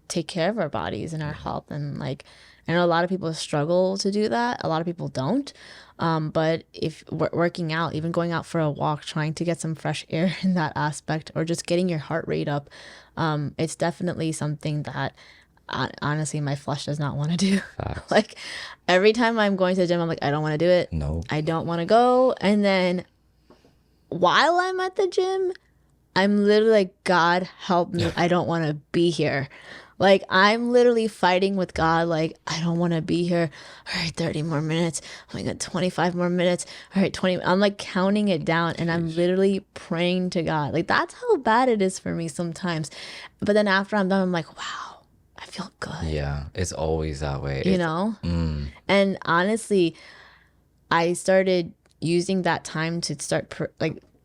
take care of our bodies and our health. And like, I know a lot of people struggle to do that. A lot of people don't. But if working out, even going out for a walk, trying to get some fresh air in that aspect, or just getting your heart rate up, it's definitely something that honestly my flesh does not want to do. Like every time I'm going to the gym, I'm like, I don't want to do it. No, I don't want to go. And then while I'm at the gym, I'm literally like, God help me. I don't want to be here. Like I'm literally fighting with God. Like, I don't want to be here. All right, 30 more minutes. Oh my God, 25 more minutes. All right, 20. I'm like counting it down and I'm literally praying to God. Like that's how bad it is for me sometimes. But then after I'm done, I'm like, wow, I feel good. Yeah, it's always that way. You know? And honestly, I started using that time to start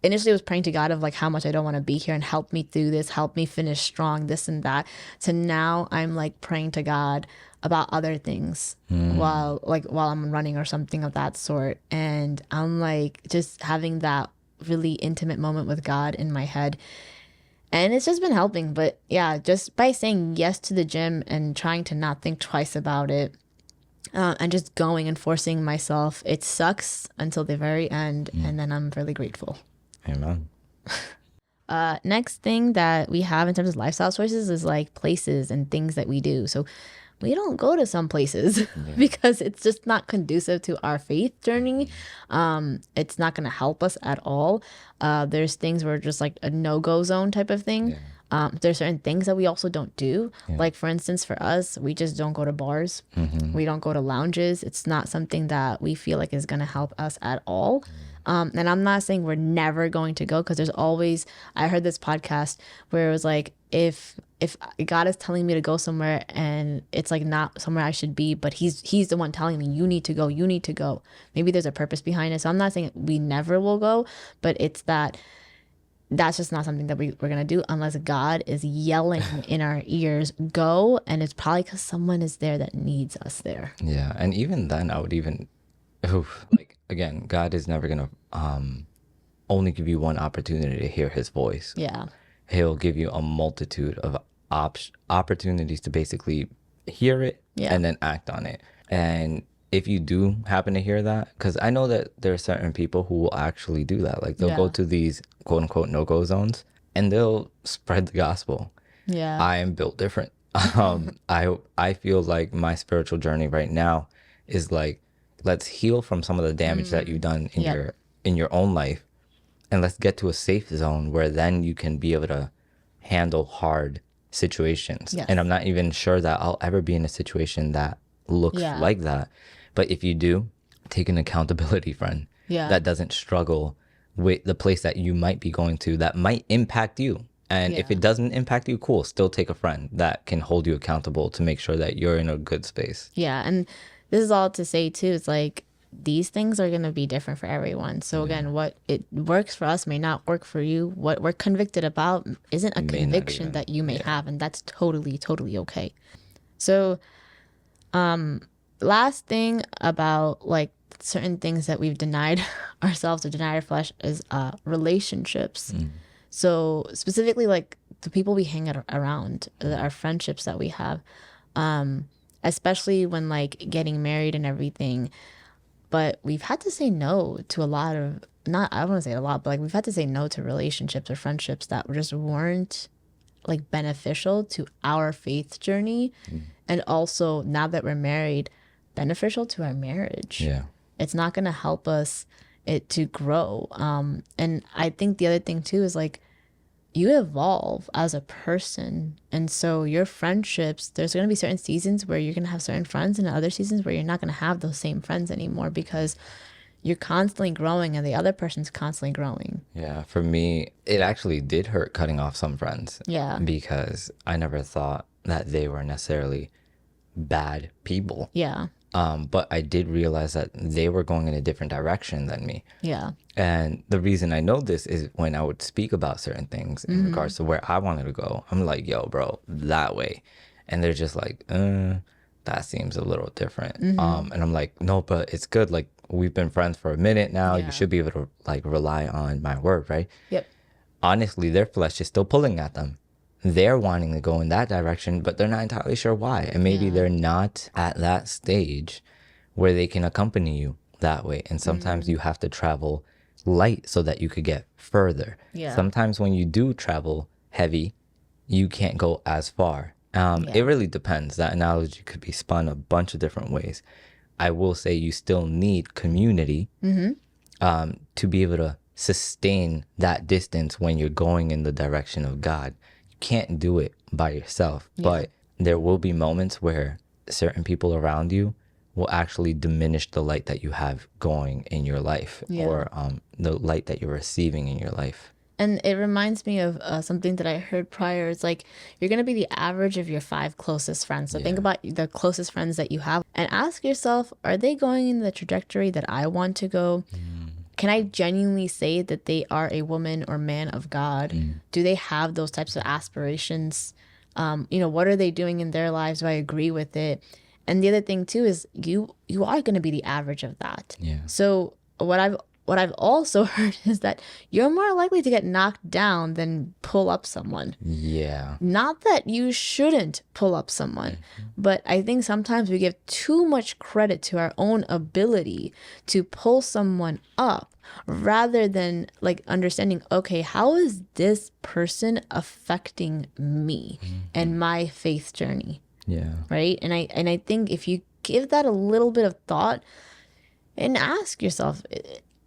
initially I was praying to God of like how much I don't want to be here and help me through this, help me finish strong, this and that. So now I'm like praying to God about other things while I'm running or something of that sort. And I'm like just having that really intimate moment with God in my head. And it's just been helping. But yeah, just by saying yes to the gym and trying to not think twice about it, and just going and forcing myself. It sucks until the very end, and then I'm really grateful. Amen. Next thing that we have in terms of lifestyle choices is like places and things that we do. So we don't go to some places because it's just not conducive to our faith journey. It's not going to help us at all. There's things where just like a no-go zone type of thing. There's certain things that we also don't do. Like for instance, for us, we just don't go to bars. We don't go to lounges. It's not something that we feel like is going to help us at all. And I'm not saying we're never going to go, because there's always, I heard this podcast where it was like, if God is telling me to go somewhere and it's like not somewhere I should be, but he's the one telling me you need to go, maybe there's a purpose behind it. So I'm not saying we never will go, but it's that's just not something that we're going to do unless God is yelling in our ears, go. And it's probably because someone is there that needs us there. Yeah. And even then I would even, like, again, God is never going to only give you one opportunity to hear his voice. Yeah. He'll give you a multitude of opportunities to basically hear it and then act on it. And if you do happen to hear that, because I know that there are certain people who will actually do that. Like they'll go to these quote unquote no-go zones and they'll spread the gospel. Yeah. I am built different. I feel like my spiritual journey right now is like, let's heal from some of the damage that you've done in your own life. And let's get to a safe zone where then you can be able to handle hard situations. Yes. And I'm not even sure that I'll ever be in a situation that looks like that. But if you do, take an accountability friend that doesn't struggle with the place that you might be going to that might impact you. And if it doesn't impact you, cool. Still take a friend that can hold you accountable to make sure that you're in a good space. Yeah. And this is all to say too, it's like these things are going to be different for everyone. So again, what it works for us may not work for you. What we're convicted about isn't a conviction that you may have, and that's totally okay. So last thing about like certain things that we've denied ourselves or denied our flesh is relationships. So specifically like the people we hang around, our friendships that we have, especially when like getting married and everything. But we've had to say no to a lot of, not, I don't want to say a lot, but like we've had to say no to relationships or friendships that just weren't like beneficial to our faith journey. And also now that we're married, beneficial to our marriage. Yeah. It's not going to help us to grow. And I think the other thing too is like you evolve as a person. And so your friendships, there's going to be certain seasons where you're going to have certain friends and other seasons where you're not going to have those same friends anymore because you're constantly growing and the other person's constantly growing. Yeah. For me, it actually did hurt cutting off some friends. Yeah. Because I never thought that they were necessarily bad people. Yeah. But I did realize that they were going in a different direction than me. Yeah. And the reason I know this is when I would speak about certain things in regards to where I wanted to go. I'm like, yo, bro, that way. And they're just like, that seems a little different. And I'm like, no, but it's good. Like, we've been friends for a minute now. You should be able to like rely on my word, right? Yep. Honestly, their flesh is still pulling at them. They're wanting to go in that direction, but they're not entirely sure why. And maybe they're not at that stage where they can accompany you that way. And sometimes you have to travel light so that you could get further. Yeah. Sometimes when you do travel heavy, you can't go as far. It really depends. That analogy could be spun a bunch of different ways. I will say you still need community to be able to sustain that distance when you're going in the direction of God. Can't do it by yourself, but there will be moments where certain people around you will actually diminish the light that you have going in your life or the light that you're receiving in your life. And it reminds me of something that I heard prior. It's like you're going to be the average of your 5 closest friends. So think about the closest friends that you have and ask yourself, are they going in the trajectory that I want to go? Can I genuinely say that they are a woman or man of God? Do they have those types of aspirations? What are they doing in their lives? Do I agree with it? And the other thing too is you are going to be the average of that. Yeah. So what I've what I've also heard is that you're more likely to get knocked down than pull up someone. Yeah. Not that you shouldn't pull up someone, but I think sometimes we give too much credit to our own ability to pull someone up rather than like understanding, okay, how is this person affecting me and my faith journey? Yeah. Right? And I think if you give that a little bit of thought and ask yourself,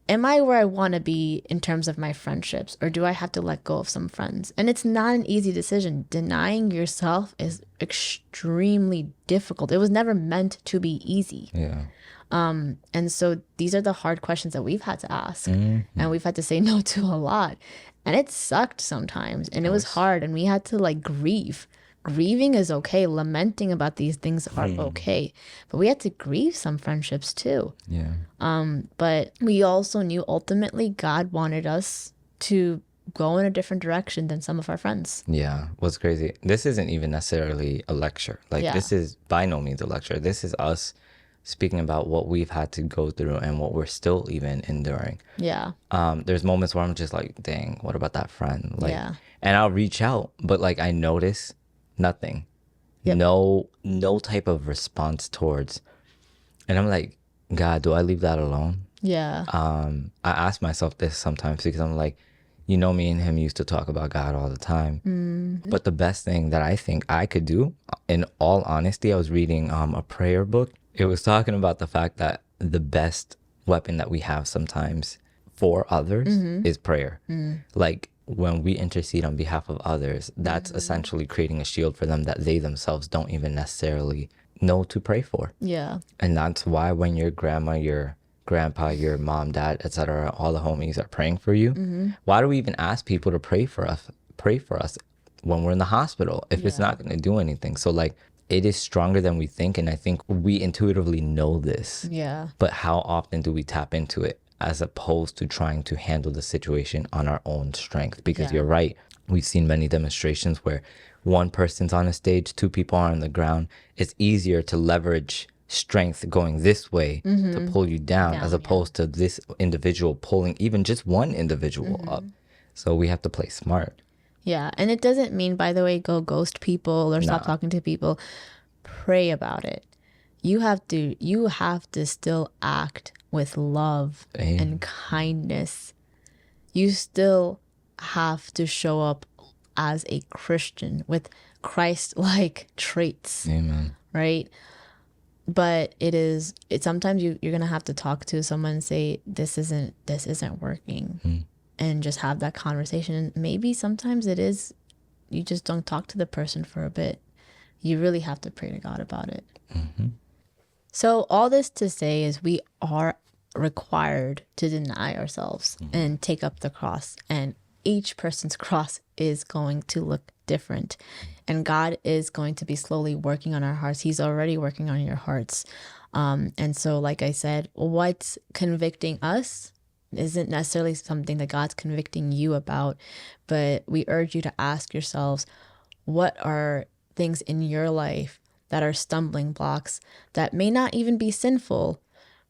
am I where I want to be in terms of my friendships, or do I have to let go of some friends? And it's not an easy decision. Denying yourself is extremely difficult. It was never meant to be easy. Yeah. And so these are the hard questions that we've had to ask, and we've had to say no to a lot. And it sucked sometimes, and it was hard, and we had to like grieve. Grieving is okay. Lamenting about these things are okay. But we had to grieve some friendships too. Yeah. But we also knew ultimately God wanted us to go in a different direction than some of our friends. Yeah. What's crazy, this isn't even necessarily a lecture. Like, Yeah. this is by no means a lecture. This is us speaking about what we've had to go through and what we're still even enduring. Yeah. There's moments where I'm just like, dang, what about that friend? Like, Yeah. and I'll reach out, but like I notice nothing. Yep. No type of response towards. And I'm like, God, do I leave that alone? Yeah. I ask myself this sometimes because I'm like, you know, me and him used to talk about God all the time. But the best thing that I think I could do, in all honesty, I was reading a prayer book. It was talking about the fact that the best weapon that we have sometimes for others is prayer. Like, when we intercede on behalf of others, that's essentially creating a shield for them that they themselves don't even necessarily know to pray for. Yeah. And that's why when your grandma, your grandpa, your mom, dad, etc., all the homies are praying for you, why do we even ask people to pray for us when we're in the hospital if it's not going to do anything? So like, it is stronger than we think, and I think we intuitively know this. Yeah. But how often do we tap into it as opposed to trying to handle the situation on our own strength? Because you're right. We've seen many demonstrations where one person's on a stage, two people are on the ground. It's easier to leverage strength going this way to pull you down as opposed to this individual pulling even just one individual up. So we have to play smart. Yeah. And it doesn't mean, by the way, go ghost people or stop talking to people. Pray about it. You have to still act with love and kindness. You still have to show up as a Christian with Christ-like traits. Amen. Right? But it's sometimes you're gonna have to talk to someone and say, this isn't working, and just have that conversation. And maybe sometimes it is, you just don't talk to the person for a bit. You really have to pray to God about it. So all this to say is we are required to deny ourselves and take up the cross, and each person's cross is going to look different, and God is going to be slowly working on our hearts. He's already working on your hearts. And so, like I said, what's convicting us isn't necessarily something that God's convicting you about, but we urge you to ask yourselves, what are things in your life that are stumbling blocks that may not even be sinful,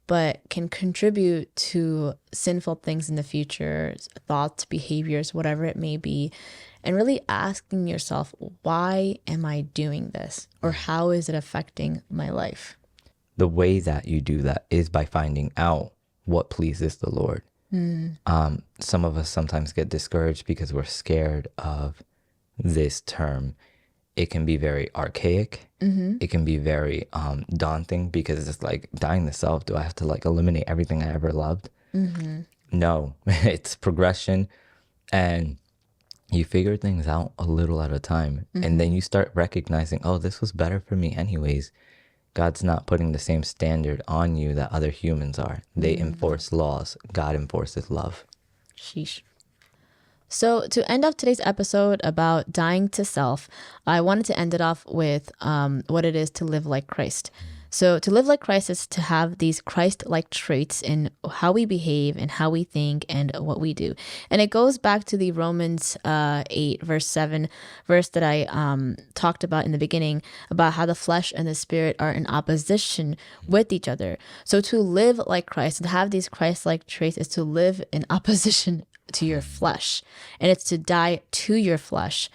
but can contribute to sinful things in the future, thoughts, behaviors, whatever it may be, and really asking yourself, why am I doing this? Or how is it affecting my life? The way that you do that is by finding out what pleases the Lord. Some of us sometimes get discouraged because we're scared of this term. It can be very archaic. It can be very daunting because it's like dying to self. Do I have to like eliminate everything I ever loved? No, it's progression, and you figure things out a little at a time. And then you start recognizing, oh, this was better for me anyways. God's not putting the same standard on you that other humans are. They enforce laws. God enforces love. Sheesh. So to end off today's episode about dying to self, I wanted to end it off with what it is to live like Christ. So to live like Christ is to have these Christ-like traits in how we behave and how we think and what we do. And it goes back to the Romans 8 verse 7 verse that I talked about in the beginning, about how the flesh and the spirit are in opposition with each other. So to live like Christ and have these Christ-like traits is to live in opposition to your flesh, and it's to die to your flesh.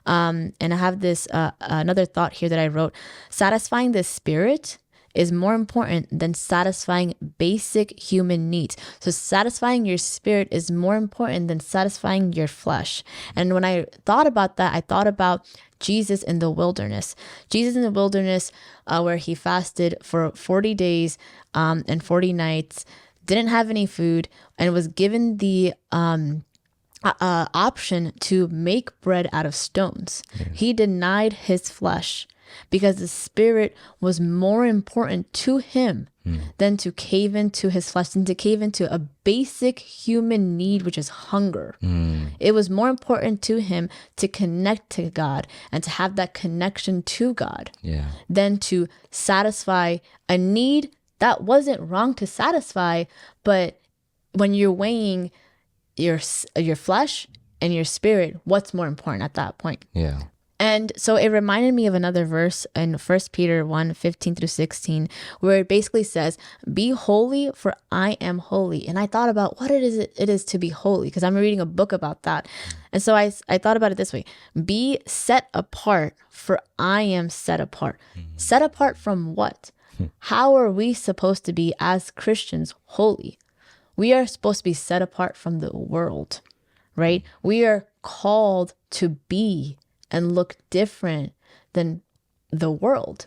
And I have this another thought here that I wrote: satisfying the spirit is more important than satisfying basic human needs. So satisfying your spirit is more important than satisfying your flesh. And when I thought about that, I thought about Jesus in the wilderness. Jesus in the wilderness, where he fasted for 40 days and 40 nights, didn't have any food, and was given the option to make bread out of stones. Yeah. He denied his flesh because the spirit was more important to him than to cave into his flesh, than to cave into a basic human need, which is hunger. It was more important to him to connect to God and to have that connection to God than to satisfy a need that wasn't wrong to satisfy. But when you're weighing your flesh and your spirit, what's more important at that point? Yeah. And so it reminded me of another verse in 1 Peter 1:15-16, where it basically says, "Be holy, for I am holy." And I thought about what it is to be holy, because I'm reading a book about that. And so I thought about it this way: be set apart, for I am set apart. Set apart from what? How are we supposed to be as Christians holy? We are supposed to be set apart from the world, right? We are called to be and look different than the world.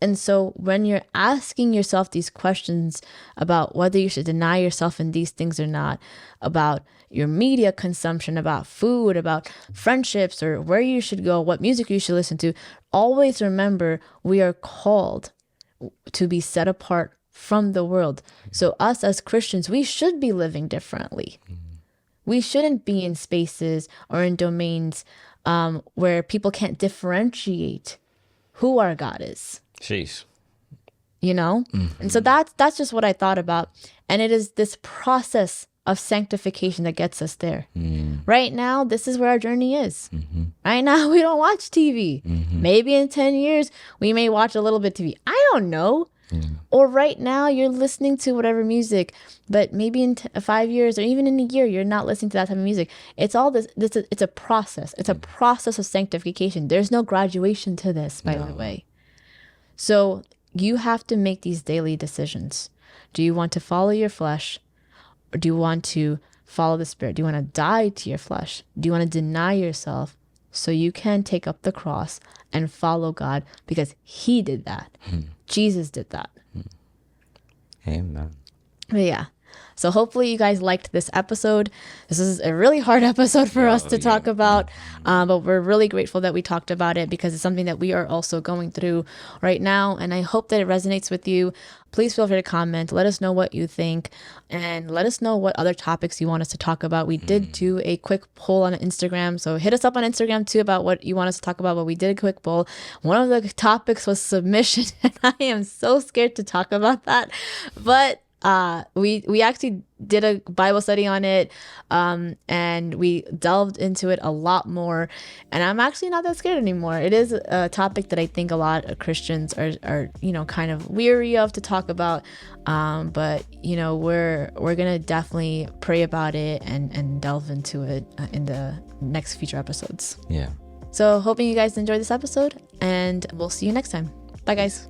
And so when you're asking yourself these questions about whether you should deny yourself in these things or not, about your media consumption, about food, about friendships, or where you should go, what music you should listen to, always remember we are called to be set apart from the world. So us as Christians, we should be living differently. We shouldn't be in spaces or in domains where people can't differentiate who our God is. Jeez. You know? And so that's just what I thought about. And it is this process of sanctification that gets us there. Right now, this is where our journey is. Right now, we don't watch TV. Maybe in 10 years, we may watch a little bit of TV. I don't know. Or right now, you're listening to whatever music, but maybe in 5 years or even in a year, you're not listening to that type of music. It's all this it's a process. It's a process of sanctification. There's no graduation to this, by the way. So you have to make these daily decisions. Do you want to follow your flesh, or do you want to follow the spirit? Do you want to die to your flesh? Do you want to deny yourself so you can take up the cross and follow God, because he did that. Jesus did that. Amen. But yeah. So hopefully you guys liked this episode. This is a really hard episode for us to talk about, but we're really grateful that we talked about it, because it's something that we are also going through right now. And I hope that it resonates with you. Please feel free to comment. Let us know what you think, and let us know what other topics you want us to talk about. We did do a quick poll on Instagram, so hit us up on Instagram too about what you want us to talk about. But we did a quick poll. One of the topics was submission, and I am so scared to talk about that. But we actually did a Bible study on it, and we delved into it a lot more, and I'm actually not that scared anymore. It is a topic that I think a lot of Christians are kind of weary of to talk about, but we're gonna definitely pray about it and delve into it in the next future episodes. Yeah. So hoping you guys enjoyed this episode, and we'll see you next time. Bye guys.